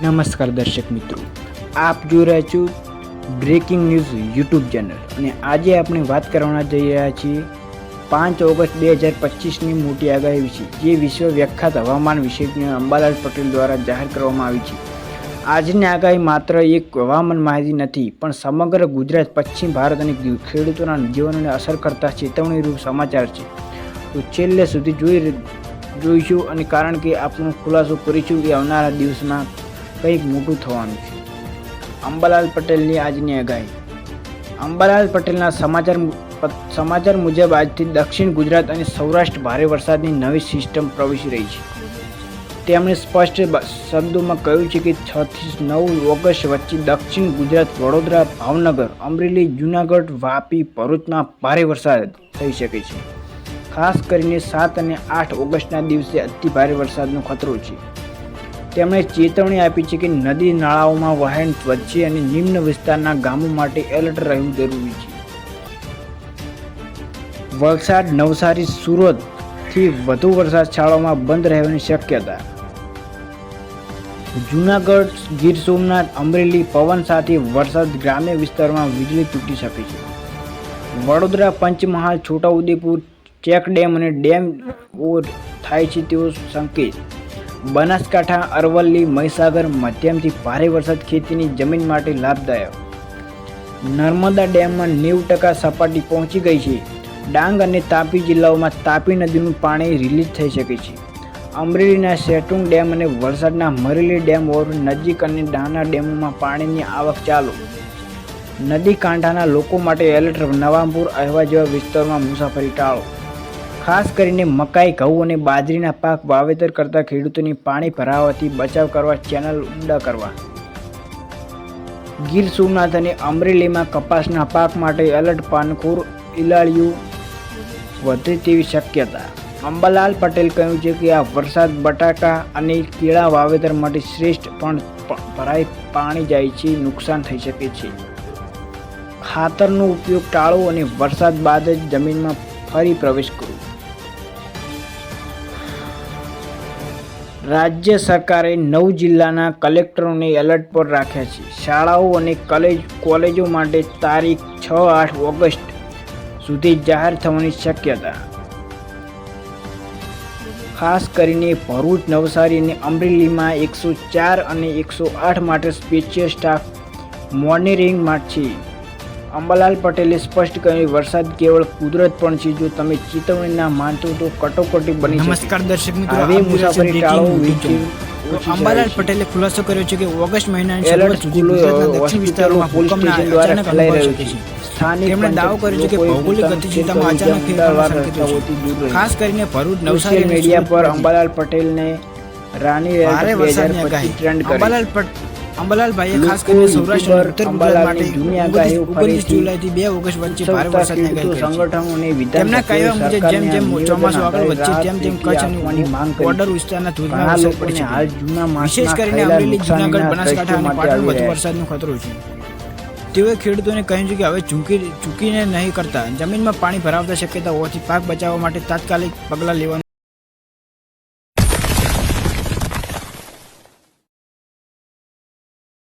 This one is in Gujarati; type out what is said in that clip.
નમસ્કાર દર્શક મિત્રો, આપ જોઈ રહ્યા છો બ્રેકિંગ ન્યૂઝ યુટ્યુબ ચેનલ અને આજે આપણે વાત કરવાના જઈ રહ્યા છીએ 5 ઓગસ્ટ 2025ની મોટી આગાહી વિશે, જે વિશ્વ વિખ્યાત હવામાન વિશેષજ્ઞ અંબાલાલ પટેલ દ્વારા જાહેર કરવામાં આવી છે. આજની આગાહી માત્ર એક હવામાન માહિતી નથી, પણ સમગ્ર ગુજરાત, પશ્ચિમ ભારત અને ખેડૂતોના જીવનને અસર કરતા ચેતવણીરૂપ સમાચાર છે. તો છેલ્લે સુધી જોઈશું અને કારણ કે આપણો ખુલાસો કરીશું કે આવનારા દિવસમાં કંઈક મોટું થવાનું છે. અંબાલાલ પટેલની આજની આગાહી. અંબાલાલ પટેલના સમાચાર મુજબ આજથી દક્ષિણ ગુજરાત અને સૌરાષ્ટ્ર ભારે વરસાદની નવી સિસ્ટમ પ્રવેશી રહી છે. તેમણે સ્પષ્ટ શબ્દોમાં કહ્યું છે કે 6 થી 9 ઓગસ્ટ વચ્ચે દક્ષિણ ગુજરાત, વડોદરા, ભાવનગર, અમરેલી, જૂનાગઢ, વાપી, ભરૂચમાં ભારે વરસાદ થઈ શકે છે. ખાસ કરીને 7 અને 8 ઓગસ્ટના દિવસે અતિ ભારે વરસાદનો ખતરો છે. તેમણે ચેતવણી આપી છે કે નદી નાળાઓમાં વહેણ વચ્ચે અને નિમ્ન વિસ્તારના ગામો માટે એલર્ટ રહેવું જરૂરી છે. વલસાડ, નવસારી, સુરતથી વધુ વરસાદ શાળાઓમાં બંધ રહેવાની શક્યતા. જૂનાગઢ, ગીર સોમનાથ, અમરેલી પવન સાથે વરસાદ, ગ્રામ્ય વિસ્તારમાં વીજળી તૂટી શકે છે. વડોદરા, પંચમહાલ, છોટાઉદેપુર ચેક ડેમ અને ડેમ ઓવર થાય છે તેવો સંકેત. બનાસકાંઠા, અરવલ્લી, મહીસાગર મધ્યમથી ભારે વરસાદ ખેતીની જમીન માટે લાભદાયક. નર્મદા ડેમમાં 90% સપાટી પહોંચી ગઈ છે. ડાંગ અને તાપી જિલ્લાઓમાં તાપી નદીનું પાણી રિલીઝ થઈ શકે છે. અમરેલીના સેટુંગ ડેમ અને વલસાડના મરેલી ડેમ ઓવર નજીક અને નાના ડેમોમાં પાણીની આવક ચાલુ. નદી કાંઠાના લોકો માટે એલર્ટ. નવાપુર, અહેવા જેવા વિસ્તારોમાં મુસાફરી ટાળો. ખાસ કરીને મકાઈ, ઘઉં અને બાજરીના પાક વાવેતર કરતા ખેડૂતોની પાણી ભરાવાથી બચાવ કરવા ચેનલ ઊંડા કરવા. ગીર સોમનાથ અને અમરેલીમાં કપાસના પાક માટે એલર્ટ. પાનખોર ઈલાળિયું વધે તેવી શક્યતા. અંબાલાલ પટેલ કહ્યું છે કે આ વરસાદ બટાકા અને કેળા વાવેતર માટે શ્રેષ્ઠ, પણ ભરાઈ પાણી જાય છે, નુકસાન થઈ શકે છે. ખાતરનો ઉપયોગ ટાળો અને વરસાદ બાદ જ જમીનમાં ફરી પ્રવેશ કરો. રાજ્ય સરકારે 9 જિલ્લાના કલેક્ટરોને એલર્ટ પર રાખ્યા છે. શાળાઓ અને કોલેજો માટે તારીખ 6-8 ઓગસ્ટ સુધી જાહેર થવાની શક્યતા. ખાસ કરીને ભરૂચ, નવસારી અને અમરેલીમાં 104 અને 108 માટે સ્પેશિયલ સ્ટાફ મોનિટરિંગમાં છે. અંબાલાલ પટેલે સ્પષ્ટ કહ્યું, વરસાદ કેવળ કુદરત પણ છે. જો તમે ચેતવણી ના માનતો તો કટોકટી બની શકે. નમસ્કાર દર્શક મિત્રો, હવે મુસાફરી ટાળો. અંબાલાલ પટેલે ખુલાસો કર્યો છે કે ઓગસ્ટ મહિનાની શરૂઆત સુધી ગુજરાતના દક્ષિણ વિસ્તારોમાં ભૂકંપના અચાનક અનુભવ શકે છે. તેમણે દાવો કર્યો છે કે ભૌગોલિક ગતિશીલતામાં અચાનક ફેરફારના સંકેતો છે. ખાસ કરીને ભરૂચ, નવસારી અને મીડિયા પર અંબાલાલ પટેલને રાની ભારે વરસાદની આગાહી. અંબાલાલભાઈએ ખાસ કરીને સૌરાષ્ટ્ર અને ઉત્તર ગુજરાત માટે 29 જુલાઈથી 2 ઓગસ્ટ વચ્ચે ભારે વરસાદની આગાહી કરી. તેમના કહેવા મુજબ જેમ જેમ ચોમાસું આગળ વધશે તેમ કચ્છ અને બોર્ડર વિસ્તારના ધોધમાર વરસાદ પડશે. વિશેષ કરીને અમરેલી, જૂનાગઢ, બનાસકાંઠા અને પાટણ વધુ વરસાદનો ખતરો છે. તેઓએ ખેડૂતોને કહ્યું છે કે હવે ચૂકીને નહીં કરતા જમીનમાં પાણી ભરાવતા શક્યતા હોવાથી પાક બચાવવા માટે તાત્કાલિક પગલાં લેવાનું